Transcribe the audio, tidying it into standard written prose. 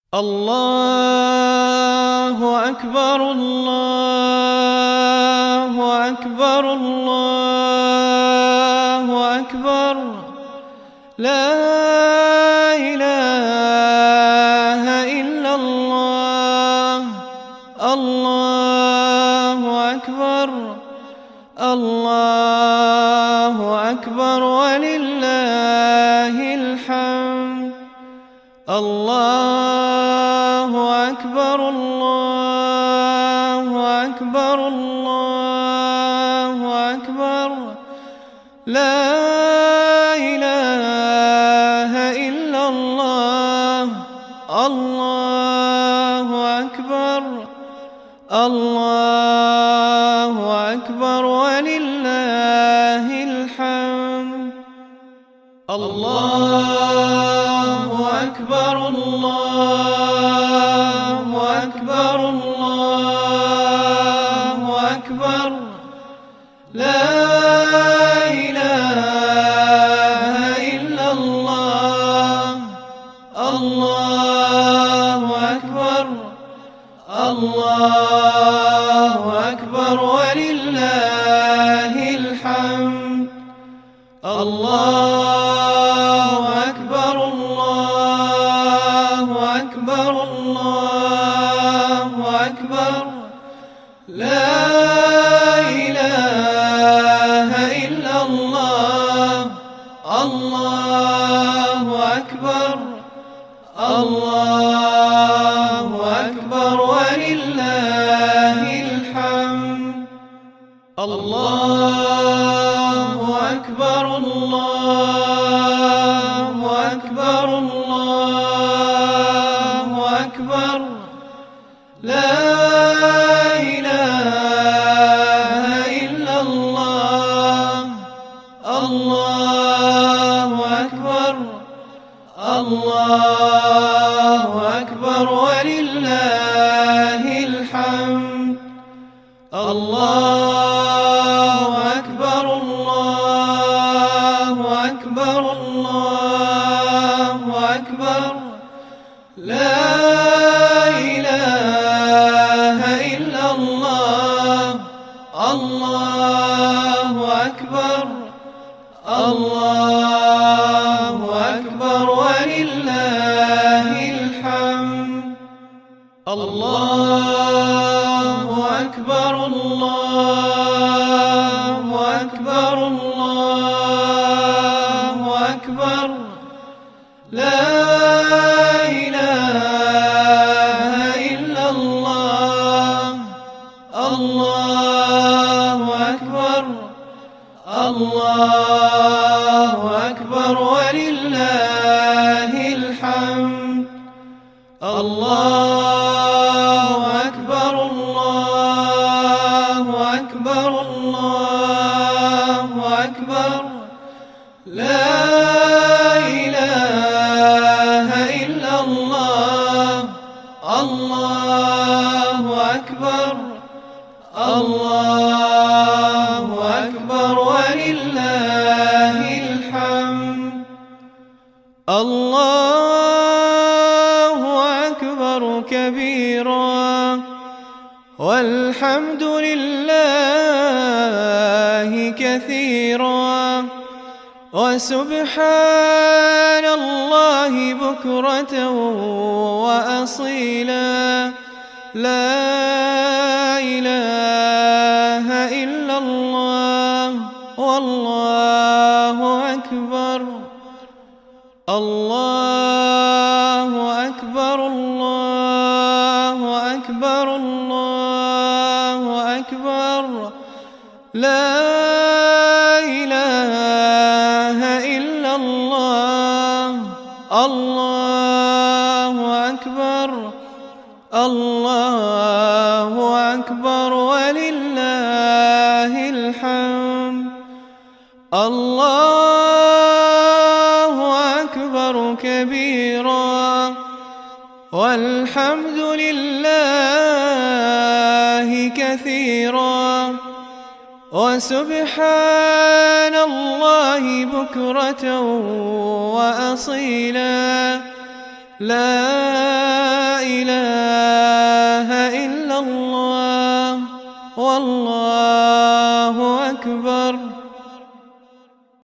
الله أكبر الله أكبر الله أكبر لا إله إلا الله الله أكبر الله أكبر ولله الحمد الله أكبر الله أكبر الله أكبر لا إله إلا الله الله أكبر الله أكبر ولله الحمد الله أكبر الله أكبر الله أكبر لا إله إلا الله الله أكبر الله أكبر ولله الحمد الله أكبر الله أكبر الله أكبر لا إله إلا الله الله أكبر الله أكبر ولله الحمد الله أكبر الله أكبر الله أكبر لا إله إلا الله الله أكبر الله أكبر ولله الحمد الله أكبر الله أكبر الله أكبر لا إله إلا الله الله أكبر الله أكبر ولله الحمد الله أكبر الله أكبر الله أكبر لا إله إلا الله الله أكبر الله أكبر ولله الحمد الله أكبر الله أكبر الله أكبر لا إله إلا الله الله أكبر الله أكبر ولله الحمد الله أكبر كبيرا والحمد لله كثيرا وسبحان الله بكرة وأصيلا لا إله إلا الله والله أكبر الله أكبر الله أكبر الله أكبر لا إله إلا الله الله أكبر الله أكبر ولله الحمد الله أكبر كبيرا والحمد لله كثيرا وسبحان الله بكرة وأصيلا لا إله إلا الله والله أكبر.